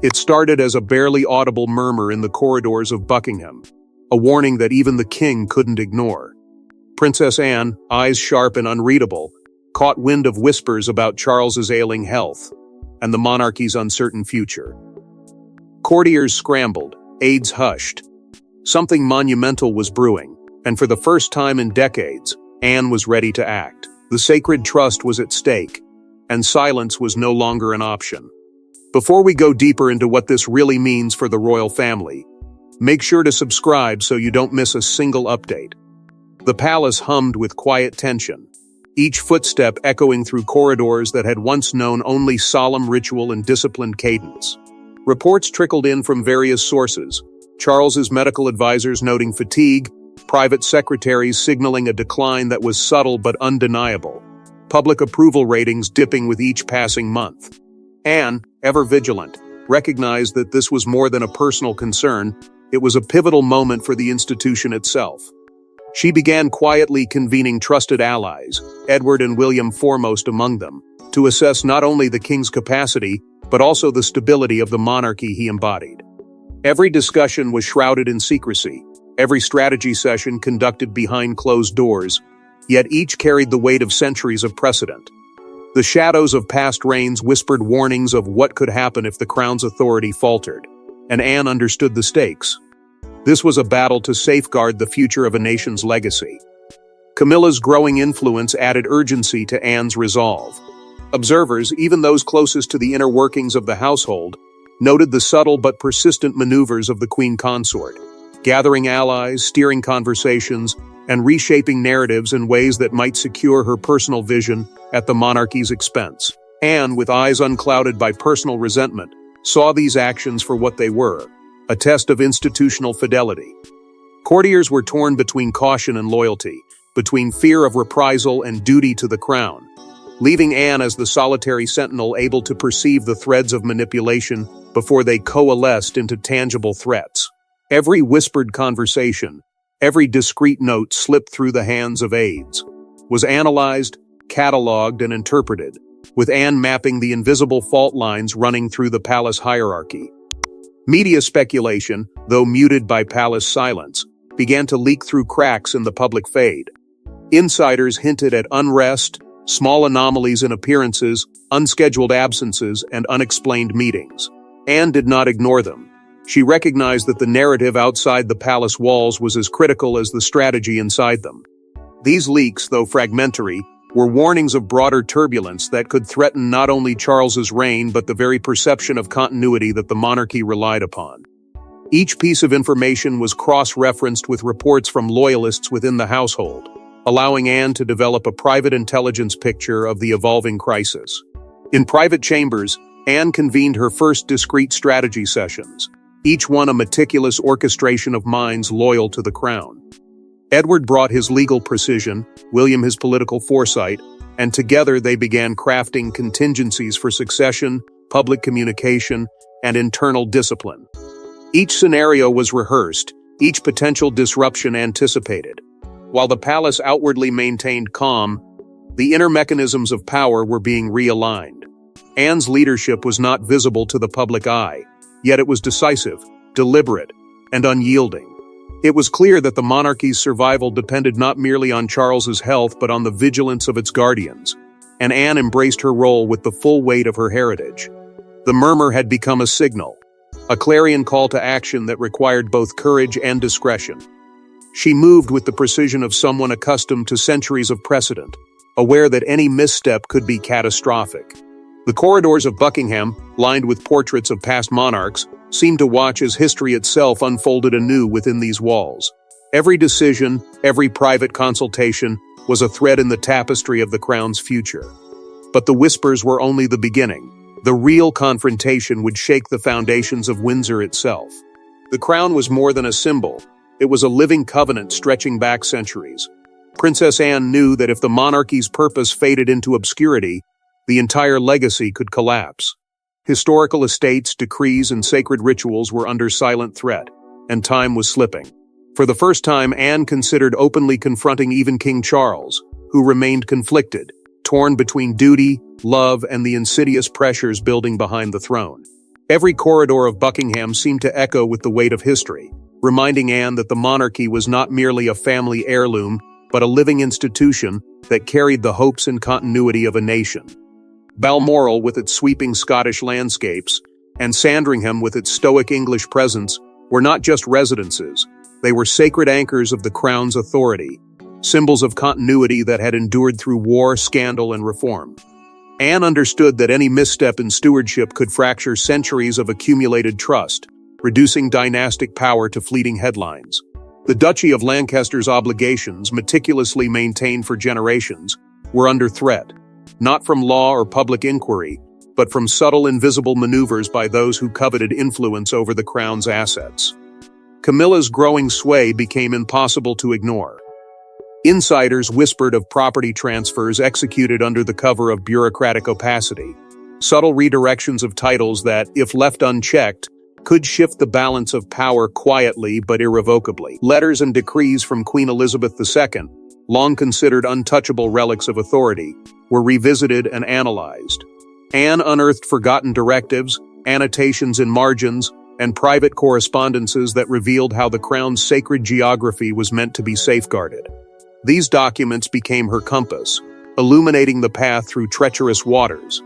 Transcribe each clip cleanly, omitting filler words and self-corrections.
It started as a barely audible murmur in the corridors of Buckingham, a warning that even the king couldn't ignore. Princess Anne, eyes sharp and unreadable, caught wind of whispers about Charles's ailing health and the monarchy's uncertain future. Courtiers scrambled, aides hushed. Something monumental was brewing, and for the first time in decades, Anne was ready to act. The sacred trust was at stake, and silence was no longer an option. Before we go deeper into what this really means for the royal family, make sure to subscribe so you don't miss a single update. The palace hummed with quiet tension, each footstep echoing through corridors that had once known only solemn ritual and disciplined cadence. Reports trickled in from various sources, Charles's medical advisors noting fatigue, private secretaries signaling a decline that was subtle but undeniable, public approval ratings dipping with each passing month. Anne, ever vigilant, recognized that this was more than a personal concern, it was a pivotal moment for the institution itself. She began quietly convening trusted allies, Edward and William foremost among them, to assess not only the king's capacity, but also the stability of the monarchy he embodied. Every discussion was shrouded in secrecy, every strategy session conducted behind closed doors, yet each carried the weight of centuries of precedent. The shadows of past reigns whispered warnings of what could happen if the crown's authority faltered, and Anne understood the stakes. This was a battle to safeguard the future of a nation's legacy. Camilla's growing influence added urgency to Anne's resolve. Observers, even those closest to the inner workings of the household, noted the subtle but persistent maneuvers of the queen consort, gathering allies, steering conversations, and reshaping narratives in ways that might secure her personal vision at the monarchy's expense. Anne, with eyes unclouded by personal resentment, saw these actions for what they were, a test of institutional fidelity. Courtiers were torn between caution and loyalty, between fear of reprisal and duty to the crown, leaving Anne as the solitary sentinel able to perceive the threads of manipulation before they coalesced into tangible threats. Every whispered conversation, every discreet note slipped through the hands of aides, was analyzed, catalogued, and interpreted, with Anne mapping the invisible fault lines running through the palace hierarchy. Media speculation, though muted by palace silence, began to leak through cracks in the public fade. Insiders hinted at unrest, small anomalies in appearances, unscheduled absences, and unexplained meetings. Anne did not ignore them. She recognized that the narrative outside the palace walls was as critical as the strategy inside them. These leaks, though fragmentary, were warnings of broader turbulence that could threaten not only Charles's reign but the very perception of continuity that the monarchy relied upon. Each piece of information was cross-referenced with reports from loyalists within the household, allowing Anne to develop a private intelligence picture of the evolving crisis. In private chambers, Anne convened her first discreet strategy sessions, each one a meticulous orchestration of minds loyal to the crown. Edward brought his legal precision, William his political foresight, and together they began crafting contingencies for succession, public communication, and internal discipline. Each scenario was rehearsed, each potential disruption anticipated. While the palace outwardly maintained calm, the inner mechanisms of power were being realigned. Anne's leadership was not visible to the public eye, yet it was decisive, deliberate, and unyielding. It was clear that the monarchy's survival depended not merely on Charles's health but on the vigilance of its guardians, and Anne embraced her role with the full weight of her heritage. The murmur had become a signal, a clarion call to action that required both courage and discretion. She moved with the precision of someone accustomed to centuries of precedent, aware that any misstep could be catastrophic. The corridors of Buckingham, lined with portraits of past monarchs, seemed to watch as history itself unfolded anew within these walls. Every decision, every private consultation, was a thread in the tapestry of the crown's future. But the whispers were only the beginning. The real confrontation would shake the foundations of Windsor itself. The crown was more than a symbol. It was a living covenant stretching back centuries. Princess Anne knew that if the monarchy's purpose faded into obscurity, the entire legacy could collapse. Historical estates, decrees, and sacred rituals were under silent threat, and time was slipping. For the first time, Anne considered openly confronting even King Charles, who remained conflicted, torn between duty, love, and the insidious pressures building behind the throne. Every corridor of Buckingham seemed to echo with the weight of history, reminding Anne that the monarchy was not merely a family heirloom, but a living institution that carried the hopes and continuity of a nation. Balmoral, with its sweeping Scottish landscapes, and Sandringham, with its stoic English presence, were not just residences. They were sacred anchors of the Crown's authority, symbols of continuity that had endured through war, scandal, and reform. Anne understood that any misstep in stewardship could fracture centuries of accumulated trust, reducing dynastic power to fleeting headlines. The Duchy of Lancaster's obligations, meticulously maintained for generations, were under threat, not from law or public inquiry, but from subtle invisible maneuvers by those who coveted influence over the Crown's assets. Camilla's growing sway became impossible to ignore. Insiders whispered of property transfers executed under the cover of bureaucratic opacity, subtle redirections of titles that, if left unchecked, could shift the balance of power quietly but irrevocably. Letters and decrees from Queen Elizabeth II, long considered untouchable relics of authority, were revisited and analyzed. Anne unearthed forgotten directives, annotations in margins, and private correspondences that revealed how the Crown's sacred geography was meant to be safeguarded. These documents became her compass, illuminating the path through treacherous waters.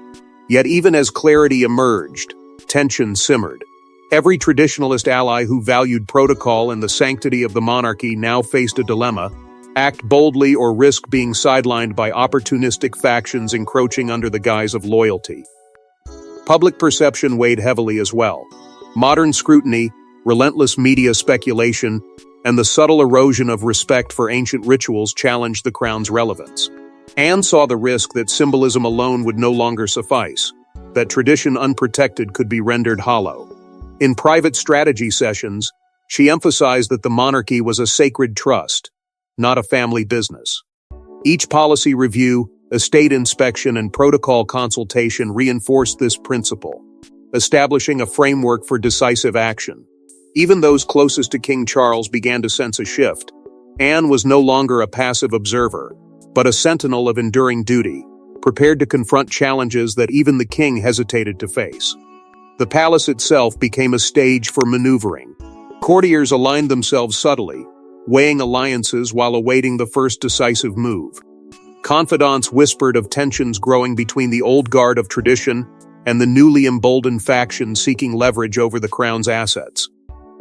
Yet even as clarity emerged, tension simmered. Every traditionalist ally who valued protocol and the sanctity of the monarchy now faced a dilemma: act boldly or risk being sidelined by opportunistic factions encroaching under the guise of loyalty. Public perception weighed heavily as well. Modern scrutiny, relentless media speculation, and the subtle erosion of respect for ancient rituals challenged the Crown's relevance. Anne saw the risk that symbolism alone would no longer suffice, that tradition unprotected could be rendered hollow. In private strategy sessions, she emphasized that the monarchy was a sacred trust, not a family business. Each policy review, estate inspection, and protocol consultation reinforced this principle, establishing a framework for decisive action. Even those closest to King Charles began to sense a shift. Anne was no longer a passive observer, but a sentinel of enduring duty, prepared to confront challenges that even the king hesitated to face. The palace itself became a stage for maneuvering. Courtiers aligned themselves subtly, weighing alliances while awaiting the first decisive move. Confidants whispered of tensions growing between the old guard of tradition and the newly emboldened faction seeking leverage over the Crown's assets.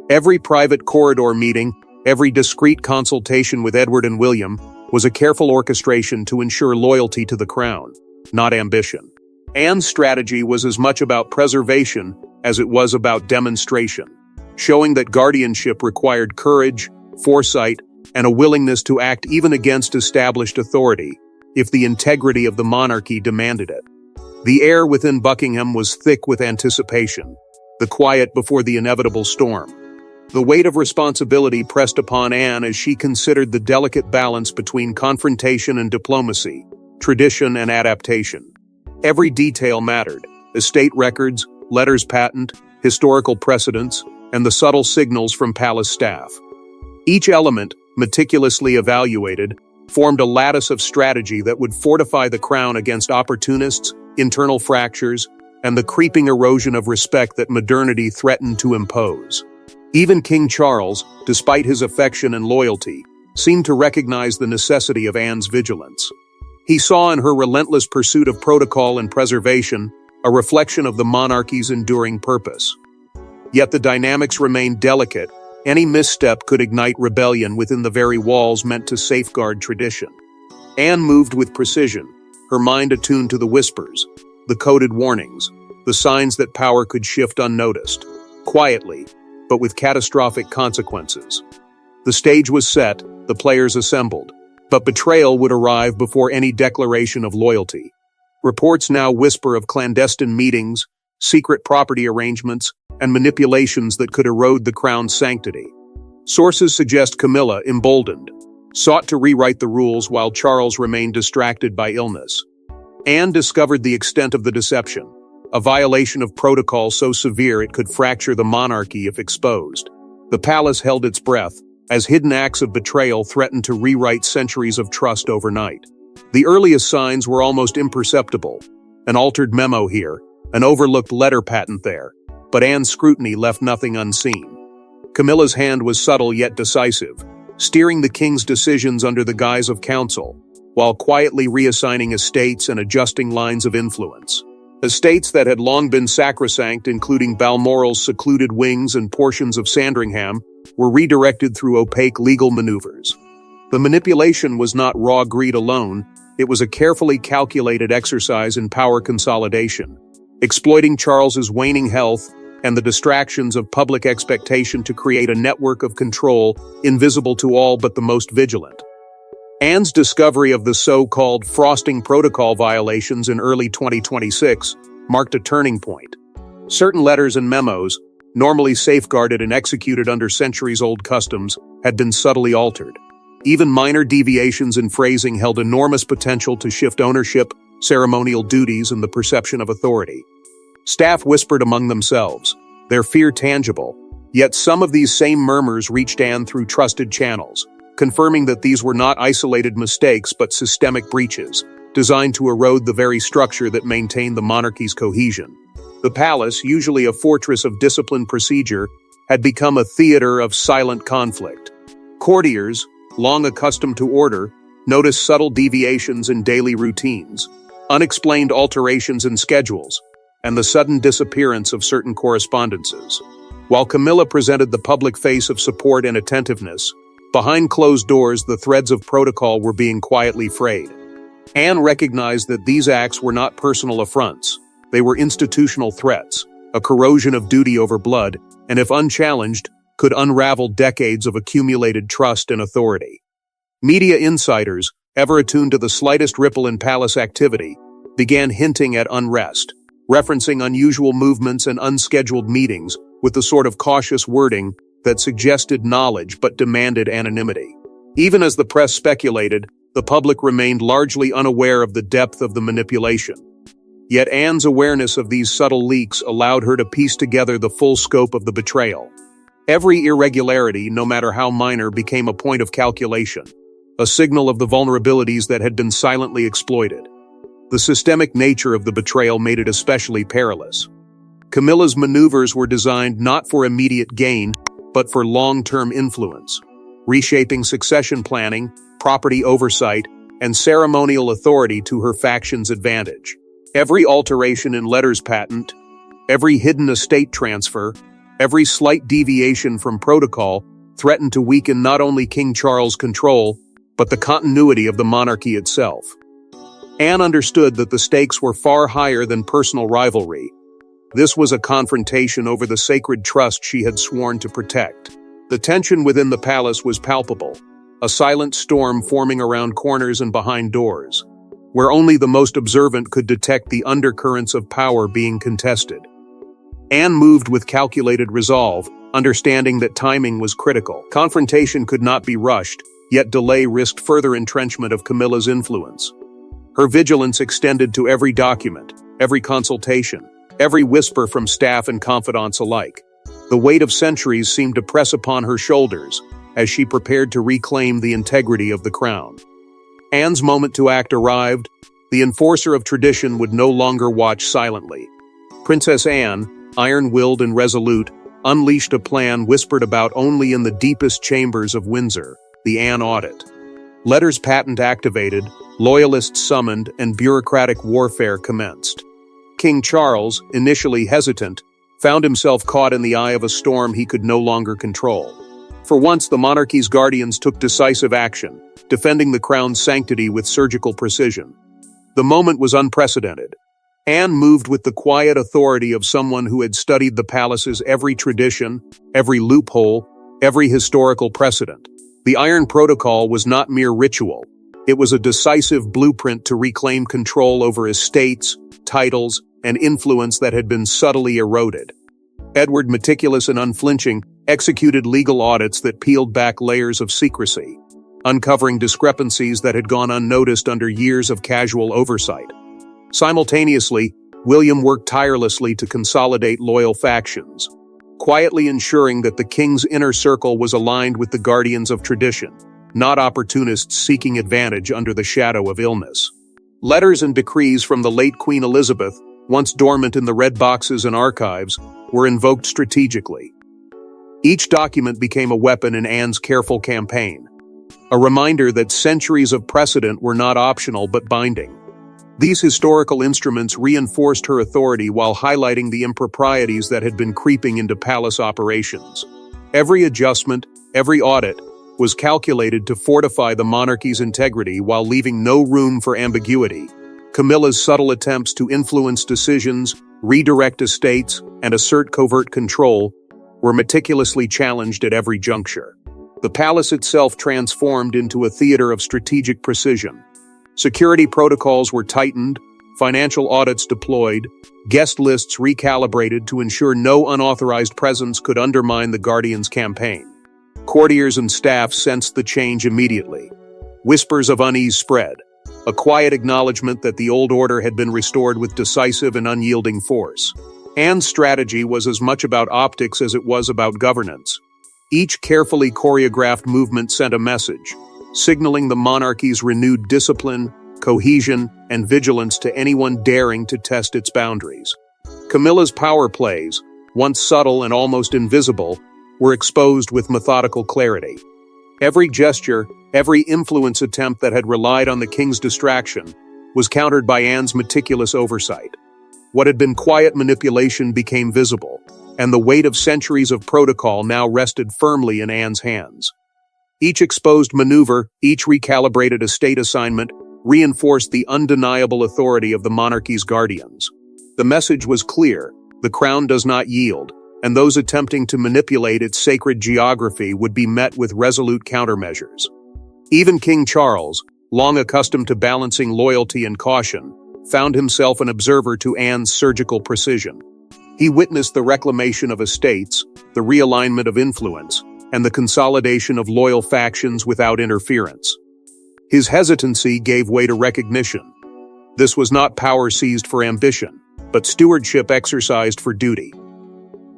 Every private corridor meeting, every discreet consultation with Edward and William, was a careful orchestration to ensure loyalty to the Crown, not ambition. Anne's strategy was as much about preservation as it was about demonstration, showing that guardianship required courage, foresight, and a willingness to act even against established authority, if the integrity of the monarchy demanded it. The air within Buckingham was thick with anticipation, the quiet before the inevitable storm. The weight of responsibility pressed upon Anne as she considered the delicate balance between confrontation and diplomacy, tradition and adaptation. Every detail mattered: estate records, letters patent, historical precedents, and the subtle signals from palace staff. Each element, meticulously evaluated, formed a lattice of strategy that would fortify the Crown against opportunists, internal fractures, and the creeping erosion of respect that modernity threatened to impose. Even King Charles, despite his affection and loyalty, seemed to recognize the necessity of Anne's vigilance. He saw in her relentless pursuit of protocol and preservation a reflection of the monarchy's enduring purpose. Yet the dynamics remained delicate. Any misstep could ignite rebellion within the very walls meant to safeguard tradition. Anne moved with precision, her mind attuned to the whispers, the coded warnings, the signs that power could shift unnoticed, quietly, but with catastrophic consequences. The stage was set, the players assembled, but betrayal would arrive before any declaration of loyalty. Reports now whisper of clandestine meetings, secret property arrangements, and manipulations that could erode the Crown's sanctity. Sources suggest Camilla, emboldened, sought to rewrite the rules while Charles remained distracted by illness. Anne discovered the extent of the deception, a violation of protocol so severe it could fracture the monarchy if exposed. The palace held its breath, as hidden acts of betrayal threatened to rewrite centuries of trust overnight. The earliest signs were almost imperceptible: an altered memo here, an overlooked letter patent there. but Anne's scrutiny left nothing unseen. Camilla's hand was subtle yet decisive, steering the king's decisions under the guise of counsel, while quietly reassigning estates and adjusting lines of influence. Estates that had long been sacrosanct, including Balmoral's secluded wings and portions of Sandringham, were redirected through opaque legal maneuvers. The manipulation was not raw greed alone, it was a carefully calculated exercise in power consolidation, exploiting Charles's waning health and the distractions of public expectation to create a network of control invisible to all but the most vigilant. Anne's discovery of the so-called frosting protocol violations in early 2026 marked a turning point. Certain letters and memos, normally safeguarded and executed under centuries-old customs, had been subtly altered. Even minor deviations in phrasing held enormous potential to shift ownership, ceremonial duties, and the perception of authority. Staff whispered among themselves, their fear tangible, yet some of these same murmurs reached Anne through trusted channels, confirming that these were not isolated mistakes but systemic breaches, designed to erode the very structure that maintained the monarchy's cohesion. The palace, usually a fortress of disciplined procedure, had become a theater of silent conflict. Courtiers, long accustomed to order, noticed subtle deviations in daily routines, unexplained alterations in schedules, and the sudden disappearance of certain correspondences. While Camilla presented the public face of support and attentiveness, behind closed doors the threads of protocol were being quietly frayed. Anne recognized that these acts were not personal affronts, they were institutional threats, a corrosion of duty over blood, and if unchallenged, could unravel decades of accumulated trust and authority. Media insiders, ever attuned to the slightest ripple in palace activity, began hinting at unrest, referencing unusual movements and unscheduled meetings with the sort of cautious wording that suggested knowledge but demanded anonymity. Even as the press speculated, the public remained largely unaware of the depth of the manipulation. Yet Anne's awareness of these subtle leaks allowed her to piece together the full scope of the betrayal. Every irregularity, no matter how minor, became a point of calculation, a signal of the vulnerabilities that had been silently exploited. The systemic nature of the betrayal made it especially perilous. Camilla's maneuvers were designed not for immediate gain, but for long-term influence, reshaping succession planning, property oversight, and ceremonial authority to her faction's advantage. Every alteration in letters patent, every hidden estate transfer, every slight deviation from protocol threatened to weaken not only King Charles' control, but the continuity of the monarchy itself. Anne understood that the stakes were far higher than personal rivalry. This was a confrontation over the sacred trust she had sworn to protect. The tension within the palace was palpable, a silent storm forming around corners and behind doors, where only the most observant could detect the undercurrents of power being contested. Anne moved with calculated resolve, understanding that timing was critical. Confrontation could not be rushed, yet delay risked further entrenchment of Camilla's influence. Her vigilance extended to every document, every consultation, every whisper from staff and confidants alike. The weight of centuries seemed to press upon her shoulders as she prepared to reclaim the integrity of the crown. Anne's moment to act arrived. The enforcer of tradition would no longer watch silently. Princess Anne, iron-willed and resolute, unleashed a plan whispered about only in the deepest chambers of Windsor, the Anne Audit. Letters patent activated, loyalists summoned, and bureaucratic warfare commenced. King Charles, initially hesitant, found himself caught in the eye of a storm he could no longer control. For once, the monarchy's guardians took decisive action, defending the crown's sanctity with surgical precision. The moment was unprecedented. Anne moved with the quiet authority of someone who had studied the palace's every tradition, every loophole, every historical precedent. The Iron Protocol was not mere ritual. It was a decisive blueprint to reclaim control over estates, titles, and influence that had been subtly eroded. Edward, meticulous and unflinching, executed legal audits that peeled back layers of secrecy, uncovering discrepancies that had gone unnoticed under years of casual oversight. Simultaneously, William worked tirelessly to consolidate loyal factions, quietly ensuring that the king's inner circle was aligned with the guardians of tradition, not opportunists seeking advantage under the shadow of illness. Letters and decrees from the late Queen Elizabeth, once dormant in the red boxes and archives, were invoked strategically. Each document became a weapon in Anne's careful campaign, a reminder that centuries of precedent were not optional but binding. These historical instruments reinforced her authority while highlighting the improprieties that had been creeping into palace operations. Every adjustment, every audit, was calculated to fortify the monarchy's integrity while leaving no room for ambiguity. Camilla's subtle attempts to influence decisions, redirect estates, and assert covert control were meticulously challenged at every juncture. The palace itself transformed into a theater of strategic precision. Security protocols were tightened, financial audits deployed, guest lists recalibrated to ensure no unauthorized presence could undermine the Guardians' campaign. Courtiers and staff sensed the change immediately. Whispers of unease spread, a quiet acknowledgement that the old order had been restored with decisive and unyielding force. Anne's strategy was as much about optics as it was about governance. Each carefully choreographed movement sent a message, signaling the monarchy's renewed discipline, cohesion, and vigilance to anyone daring to test its boundaries. Camilla's power plays, once subtle and almost invisible, were exposed with methodical clarity. Every gesture, every influence attempt that had relied on the king's distraction, was countered by Anne's meticulous oversight. What had been quiet manipulation became visible, and the weight of centuries of protocol now rested firmly in Anne's hands. Each exposed maneuver, each recalibrated estate assignment, reinforced the undeniable authority of the monarchy's guardians. The message was clear: the crown does not yield, and those attempting to manipulate its sacred geography would be met with resolute countermeasures. Even King Charles, long accustomed to balancing loyalty and caution, found himself an observer to Anne's surgical precision. He witnessed the reclamation of estates, the realignment of influence, and the consolidation of loyal factions without interference. His hesitancy gave way to recognition. This was not power seized for ambition, but stewardship exercised for duty.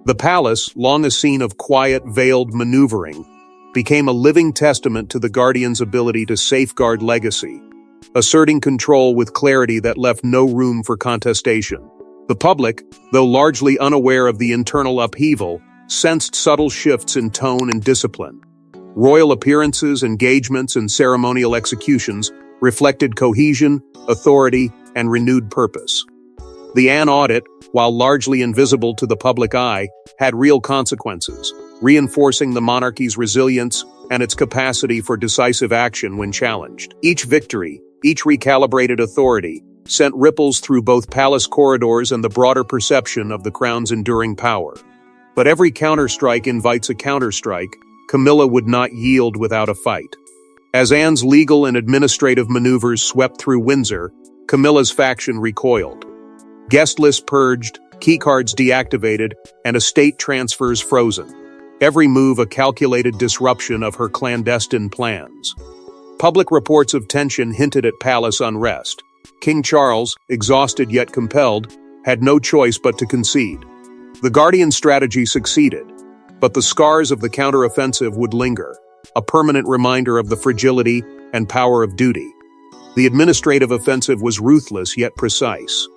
The palace, long a scene of quiet, veiled maneuvering, became a living testament to the Guardians' ability to safeguard legacy, asserting control with clarity that left no room for contestation. The public, though largely unaware of the internal upheaval, sensed subtle shifts in tone and discipline. Royal appearances, engagements, and ceremonial executions reflected cohesion, authority, and renewed purpose. The Anne audit, while largely invisible to the public eye, had real consequences, reinforcing the monarchy's resilience and its capacity for decisive action when challenged. Each victory, each recalibrated authority, sent ripples through both palace corridors and the broader perception of the crown's enduring power. But every counterstrike invites a counterstrike. Camilla would not yield without a fight. As Anne's legal and administrative maneuvers swept through Windsor, Camilla's faction recoiled. Guest lists purged, keycards deactivated, and estate transfers frozen. Every move a calculated disruption of her clandestine plans. Public reports of tension hinted at palace unrest. King Charles, exhausted yet compelled, had no choice but to concede. The Guardian strategy succeeded, but the scars of the counteroffensive would linger, a permanent reminder of the fragility and power of duty. The administrative offensive was ruthless yet precise.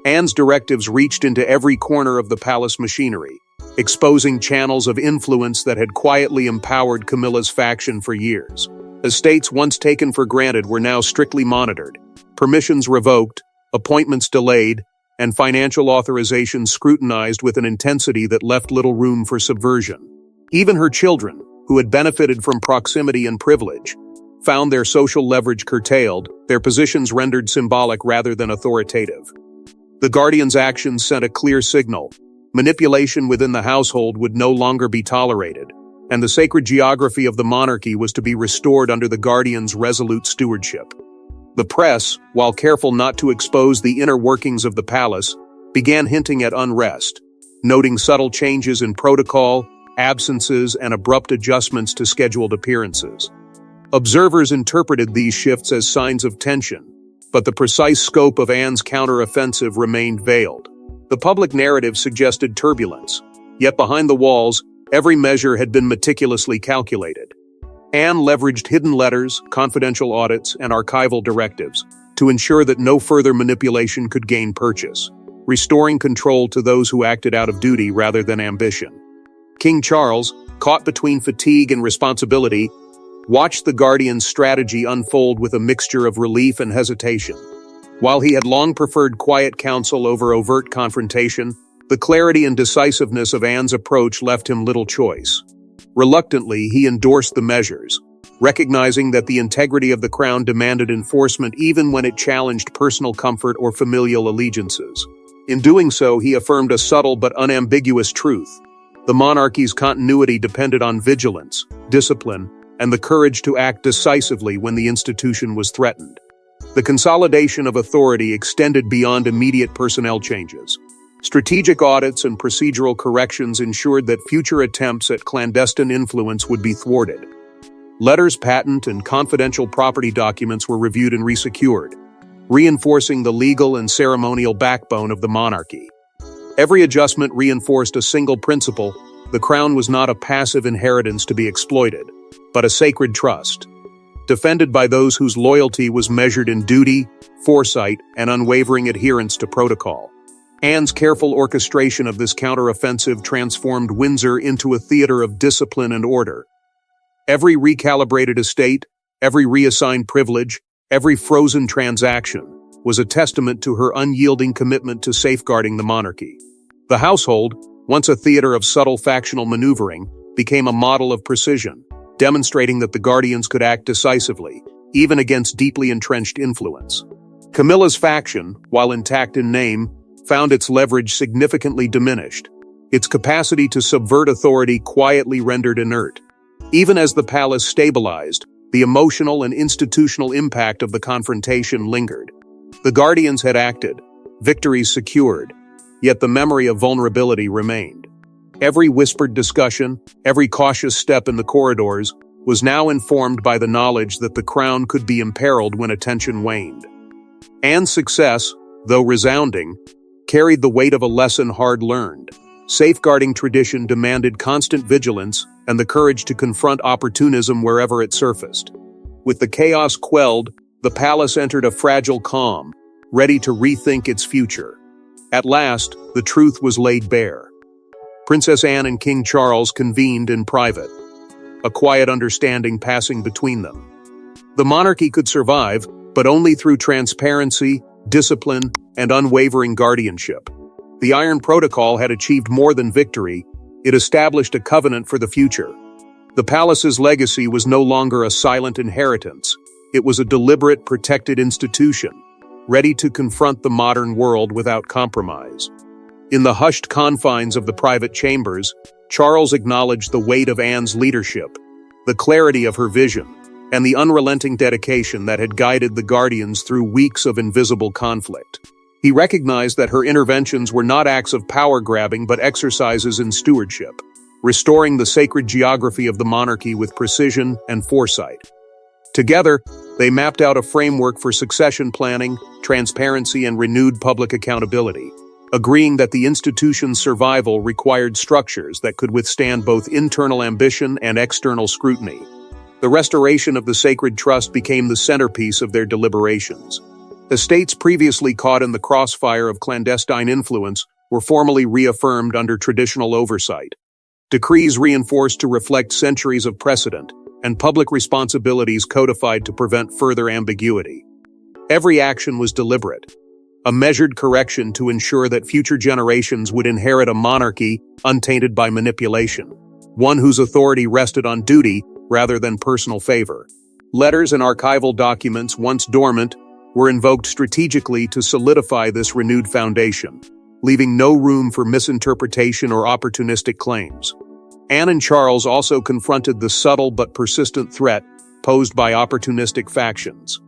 Anne's directives reached into every corner of the palace machinery, exposing channels of influence that had quietly empowered Camilla's faction for years. Estates once taken for granted were now strictly monitored, permissions revoked, appointments delayed, and financial authorizations scrutinized with an intensity that left little room for subversion. Even her children, who had benefited from proximity and privilege, found their social leverage curtailed, their positions rendered symbolic rather than authoritative. The Guardian's actions sent a clear signal: manipulation within the household would no longer be tolerated, and the sacred geography of the monarchy was to be restored under the Guardian's resolute stewardship. The press, while careful not to expose the inner workings of the palace, began hinting at unrest, noting subtle changes in protocol, absences, and abrupt adjustments to scheduled appearances. Observers interpreted these shifts as signs of tension, but the precise scope of Anne's counteroffensive remained veiled. The public narrative suggested turbulence, yet behind the walls, every measure had been meticulously calculated. Anne leveraged hidden letters, confidential audits, and archival directives to ensure that no further manipulation could gain purchase. restoring control to those who acted out of duty rather than ambition. King Charles, caught between fatigue and responsibility, watched the Guardians' strategy unfold with a mixture of relief and hesitation. While he had long preferred quiet counsel over overt confrontation, the clarity and decisiveness of Anne's approach left him little choice. Reluctantly, he endorsed the measures, recognizing that the integrity of the crown demanded enforcement even when it challenged personal comfort or familial allegiances. In doing so, he affirmed a subtle but unambiguous truth. The monarchy's continuity depended on vigilance, discipline, and the courage to act decisively when the institution was threatened. The consolidation of authority extended beyond immediate personnel changes. Strategic audits and procedural corrections ensured that future attempts at clandestine influence would be thwarted. Letters, patent, and confidential property documents were reviewed and resecured, reinforcing the legal and ceremonial backbone of the monarchy. Every adjustment reinforced a single principle: the crown was not a passive inheritance to be exploited, but a sacred trust, defended by those whose loyalty was measured in duty, foresight, and unwavering adherence to protocol. Anne's careful orchestration of this counteroffensive transformed Windsor into a theater of discipline and order. Every recalibrated estate, every reassigned privilege, every frozen transaction was a testament to her unyielding commitment to safeguarding the monarchy. The household, once a theater of subtle factional maneuvering, became a model of precision, demonstrating that the Guardians could act decisively, even against deeply entrenched influence. Camilla's faction, while intact in name, found its leverage significantly diminished, its capacity to subvert authority quietly rendered inert. Even as the palace stabilized, the emotional and institutional impact of the confrontation lingered. The Guardians had acted, victories secured, yet the memory of vulnerability remained. Every whispered discussion, every cautious step in the corridors, was now informed by the knowledge that the crown could be imperiled when attention waned. Anne's success, though resounding, carried the weight of a lesson hard learned. Safeguarding tradition demanded constant vigilance and the courage to confront opportunism wherever it surfaced. With the chaos quelled, the palace entered a fragile calm, ready to rethink its future. At last, the truth was laid bare. Princess Anne and King Charles convened in private, a quiet understanding passing between them. The monarchy could survive, but only through transparency, discipline, and unwavering guardianship. The Iron Protocol had achieved more than victory; it established a covenant for the future. The palace's legacy was no longer a silent inheritance. It was a deliberate, protected institution, ready to confront the modern world without compromise. In the hushed confines of the private chambers, Charles acknowledged the weight of Anne's leadership, the clarity of her vision, and the unrelenting dedication that had guided the Guardians through weeks of invisible conflict. He recognized that her interventions were not acts of power-grabbing but exercises in stewardship, restoring the sacred geography of the monarchy with precision and foresight. Together, they mapped out a framework for succession planning, transparency, and renewed public accountability, agreeing that the institution's survival required structures that could withstand both internal ambition and external scrutiny. The restoration of the sacred trust became the centerpiece of their deliberations. Estates previously caught in the crossfire of clandestine influence were formally reaffirmed under traditional oversight. Decrees reinforced to reflect centuries of precedent, and public responsibilities codified to prevent further ambiguity. Every action was deliberate, a measured correction to ensure that future generations would inherit a monarchy untainted by manipulation, one whose authority rested on duty rather than personal favor. Letters and archival documents, once dormant, were invoked strategically to solidify this renewed foundation, leaving no room for misinterpretation or opportunistic claims. Anne and Charles also confronted the subtle but persistent threat posed by opportunistic factions.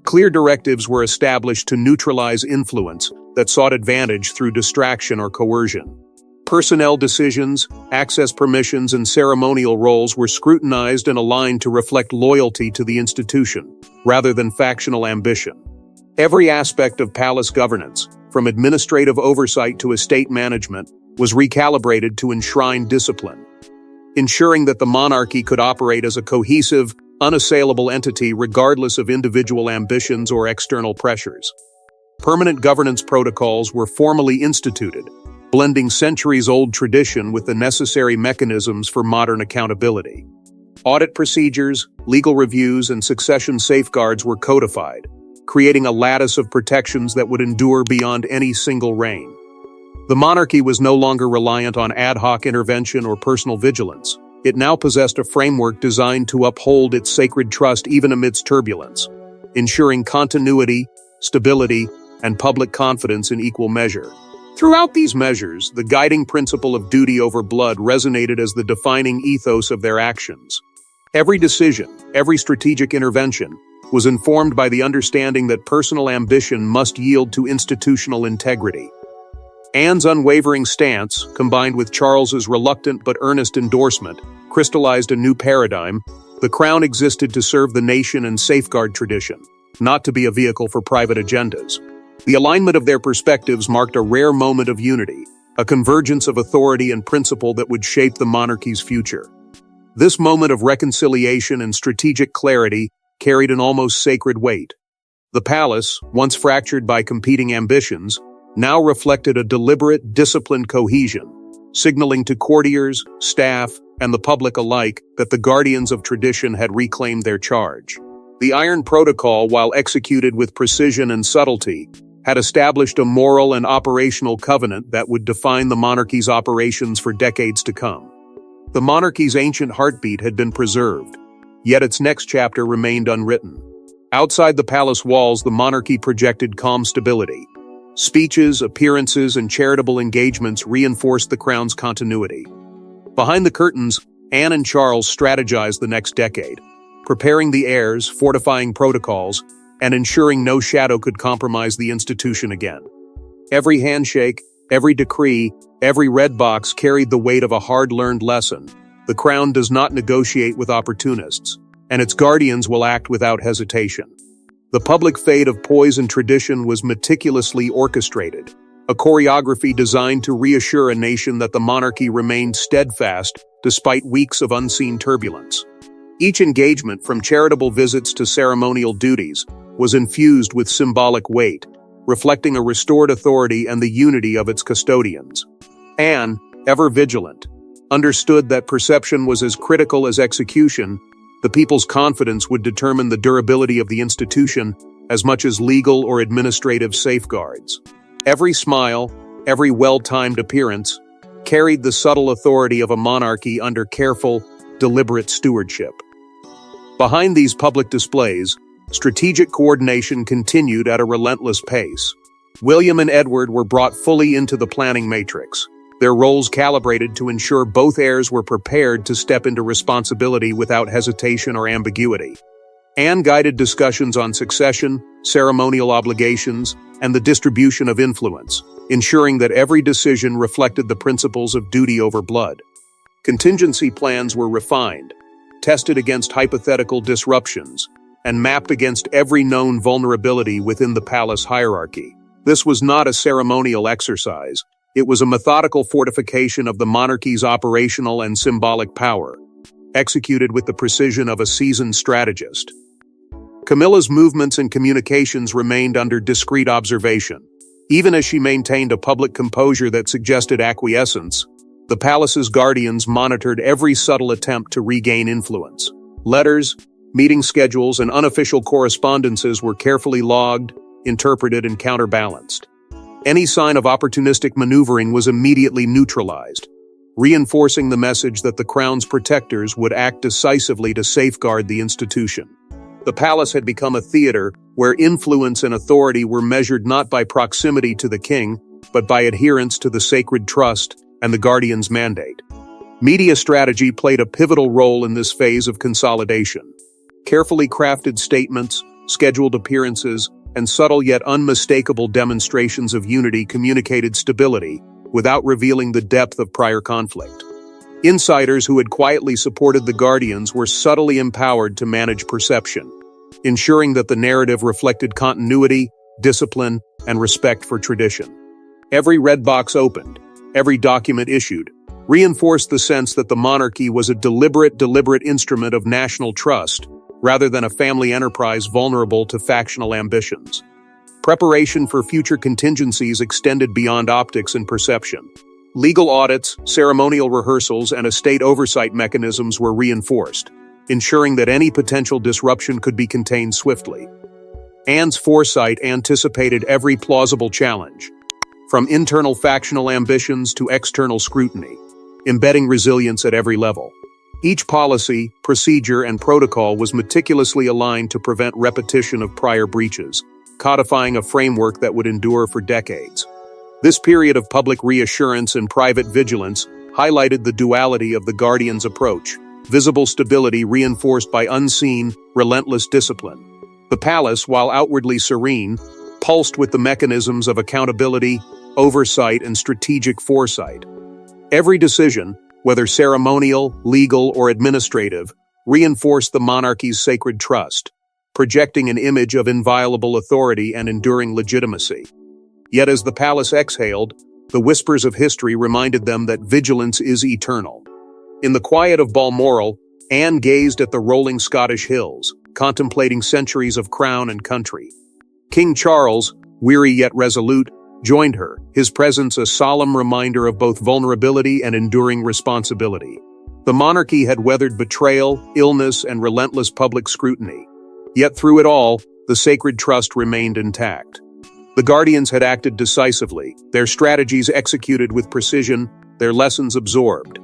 Clear directives were established to neutralize influence that sought advantage through distraction or coercion. Personnel decisions, access permissions, and ceremonial roles were scrutinized and aligned to reflect loyalty to the institution, rather than factional ambition. Every aspect of palace governance, from administrative oversight to estate management, was recalibrated to enshrine discipline, ensuring that the monarchy could operate as a cohesive, unassailable entity regardless of individual ambitions or external pressures. Permanent governance protocols were formally instituted, blending centuries-old tradition with the necessary mechanisms for modern accountability. Audit procedures, legal reviews, and succession safeguards were codified, creating a lattice of protections that would endure beyond any single reign. The monarchy was no longer reliant on ad hoc intervention or personal vigilance. It now possessed a framework designed to uphold its sacred trust even amidst turbulence, ensuring continuity, stability, and public confidence in equal measure. Throughout these measures, the guiding principle of duty over blood resonated as the defining ethos of their actions. Every decision, every strategic intervention, was informed by the understanding that personal ambition must yield to institutional integrity. Anne's unwavering stance, combined with Charles's reluctant but earnest endorsement, crystallized a new paradigm. The crown existed to serve the nation and safeguard tradition, not to be a vehicle for private agendas. The alignment of their perspectives marked a rare moment of unity, a convergence of authority and principle that would shape the monarchy's future. This moment of reconciliation and strategic clarity carried an almost sacred weight. The palace, once fractured by competing ambitions, now reflected a deliberate, disciplined cohesion, signaling to courtiers, staff, and the public alike that the guardians of tradition had reclaimed their charge. The Iron Protocol, while executed with precision and subtlety, had established a moral and operational covenant that would define the monarchy's operations for decades to come. The monarchy's ancient heartbeat had been preserved, yet its next chapter remained unwritten. Outside the palace walls, the monarchy projected calm stability. Speeches, appearances, and charitable engagements reinforced the crown's continuity. Behind the curtains, Anne and Charles strategized the next decade, preparing the heirs, fortifying protocols, and ensuring no shadow could compromise the institution again. Every handshake, every decree, every red box carried the weight of a hard-learned lesson. The crown does not negotiate with opportunists, and its guardians will act without hesitation. The public fate of poise and tradition was meticulously orchestrated, a choreography designed to reassure a nation that the monarchy remained steadfast despite weeks of unseen turbulence. Each engagement, from charitable visits to ceremonial duties, was infused with symbolic weight, reflecting a restored authority and the unity of its custodians. Anne, ever vigilant, understood that perception was as critical as execution. The people's confidence would determine the durability of the institution as much as legal or administrative safeguards. Every smile, every well-timed appearance, carried the subtle authority of a monarchy under careful, deliberate stewardship. Behind these public displays, strategic coordination continued at a relentless pace. William and Edward were brought fully into the planning matrix, their roles calibrated to ensure both heirs were prepared to step into responsibility without hesitation or ambiguity. Anne guided discussions on succession, ceremonial obligations, and the distribution of influence, ensuring that every decision reflected the principles of duty over blood. Contingency plans were refined, tested against hypothetical disruptions, and mapped against every known vulnerability within the palace hierarchy. This was not a ceremonial exercise. It was a methodical fortification of the monarchy's operational and symbolic power, executed with the precision of a seasoned strategist. Camilla's movements and communications remained under discreet observation. Even as she maintained a public composure that suggested acquiescence, the palace's guardians monitored every subtle attempt to regain influence. Letters, meeting schedules, and unofficial correspondences were carefully logged, interpreted, and counterbalanced. Any sign of opportunistic maneuvering was immediately neutralized, reinforcing the message that the crown's protectors would act decisively to safeguard the institution. The palace had become a theater where influence and authority were measured not by proximity to the king, but by adherence to the sacred trust and the guardian's mandate. Media strategy played a pivotal role in this phase of consolidation. Carefully crafted statements, scheduled appearances, and subtle yet unmistakable demonstrations of unity communicated stability without revealing the depth of prior conflict. Insiders who had quietly supported the guardians were subtly empowered to manage perception, ensuring that the narrative reflected continuity, discipline, and respect for tradition. Every red box opened, every document issued, reinforced the sense that the monarchy was a deliberate instrument of national trust, rather than a family enterprise vulnerable to factional ambitions. Preparation for future contingencies extended beyond optics and perception. Legal audits, ceremonial rehearsals, and estate oversight mechanisms were reinforced, ensuring that any potential disruption could be contained swiftly. Anne's foresight anticipated every plausible challenge, from internal factional ambitions to external scrutiny, embedding resilience at every level. Each policy, procedure, and protocol was meticulously aligned to prevent repetition of prior breaches, codifying a framework that would endure for decades. This period of public reassurance and private vigilance highlighted the duality of the Guardians' approach: visible stability reinforced by unseen, relentless discipline. The palace, while outwardly serene, pulsed with the mechanisms of accountability, oversight, and strategic foresight. Every decision, whether ceremonial, legal, or administrative, reinforced the monarchy's sacred trust, projecting an image of inviolable authority and enduring legitimacy. Yet as the palace exhaled, the whispers of history reminded them that vigilance is eternal. In the quiet of Balmoral, Anne gazed at the rolling Scottish hills, contemplating centuries of crown and country. King Charles, weary yet resolute, joined her, his presence a solemn reminder of both vulnerability and enduring responsibility. The monarchy had weathered betrayal, illness, and relentless public scrutiny. Yet through it all, the sacred trust remained intact. The Guardians had acted decisively, their strategies executed with precision, their lessons absorbed.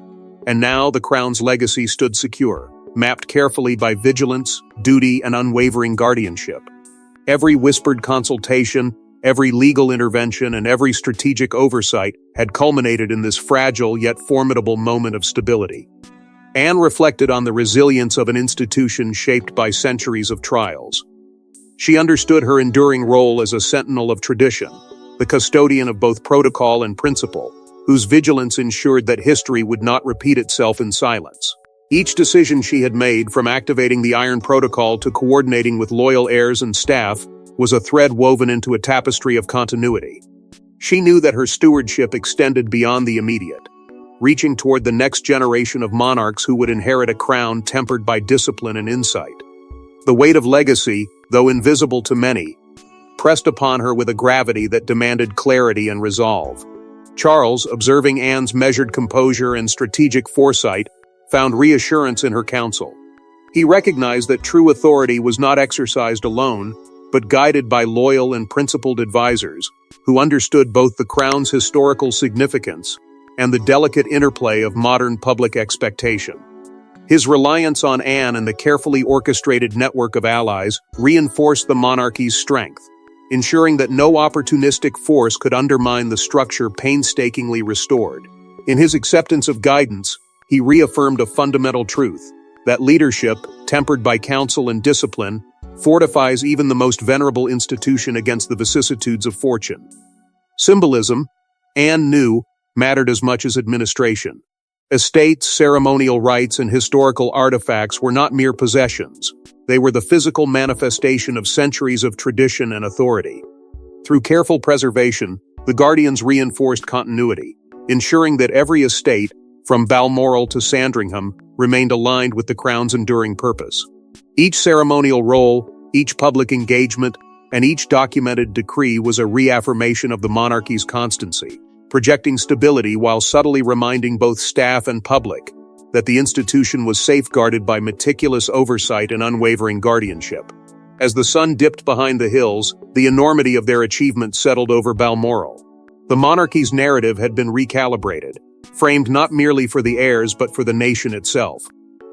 And now the crown's legacy stood secure, mapped carefully by vigilance, duty, and unwavering guardianship. Every whispered consultation, every legal intervention, and every strategic oversight had culminated in this fragile yet formidable moment of stability. Anne reflected on the resilience of an institution shaped by centuries of trials. She understood her enduring role as a sentinel of tradition, the custodian of both protocol and principle, whose vigilance ensured that history would not repeat itself in silence. Each decision she had made, from activating the Iron Protocol to coordinating with loyal heirs and staff, was a thread woven into a tapestry of continuity. She knew that her stewardship extended beyond the immediate, reaching toward the next generation of monarchs who would inherit a crown tempered by discipline and insight. The weight of legacy, though invisible to many, pressed upon her with a gravity that demanded clarity and resolve. Charles, observing Anne's measured composure and strategic foresight, found reassurance in her counsel. He recognized that true authority was not exercised alone, but guided by loyal and principled advisors who understood both the crown's historical significance and the delicate interplay of modern public expectation. His reliance on Anne and the carefully orchestrated network of allies reinforced the monarchy's strength, ensuring that no opportunistic force could undermine the structure painstakingly restored. In his acceptance of guidance, he reaffirmed a fundamental truth: that leadership, tempered by counsel and discipline, fortifies even the most venerable institution against the vicissitudes of fortune. Symbolism, Anne knew, mattered as much as administration. Estates, ceremonial rites, and historical artifacts were not mere possessions. They were the physical manifestation of centuries of tradition and authority. Through careful preservation, the Guardians reinforced continuity, ensuring that every estate, from Balmoral to Sandringham, remained aligned with the crown's enduring purpose. Each ceremonial role, each public engagement, and each documented decree was a reaffirmation of the monarchy's constancy, projecting stability while subtly reminding both staff and public that the institution was safeguarded by meticulous oversight and unwavering guardianship. As the sun dipped behind the hills, the enormity of their achievement settled over Balmoral. The monarchy's narrative had been recalibrated, framed not merely for the heirs but for the nation itself.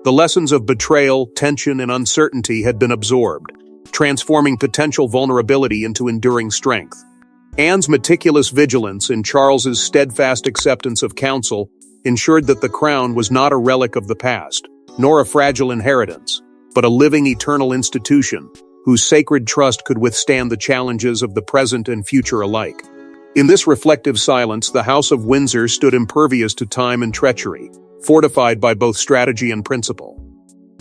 The lessons of betrayal, tension, and uncertainty had been absorbed, transforming potential vulnerability into enduring strength. Anne's meticulous vigilance and Charles's steadfast acceptance of counsel ensured that the crown was not a relic of the past, nor a fragile inheritance, but a living eternal institution whose sacred trust could withstand the challenges of the present and future alike. In this reflective silence, the House of Windsor stood impervious to time and treachery, fortified by both strategy and principle.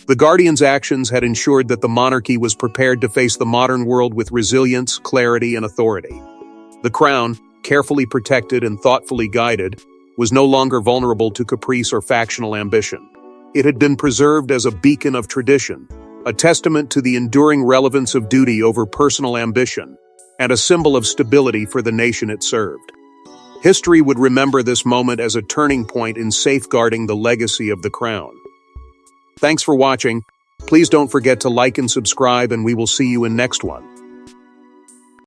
The Guardians' actions had ensured that the monarchy was prepared to face the modern world with resilience, clarity, and authority. The crown, carefully protected and thoughtfully guided, was no longer vulnerable to caprice or factional ambition. It had been preserved as a beacon of tradition, a testament to the enduring relevance of duty over personal ambition, and a symbol of stability for the nation it served. History would remember this moment as a turning point in safeguarding the legacy of the crown. Thanks for watching. Please don't forget to like and subscribe, and we will see you in next one.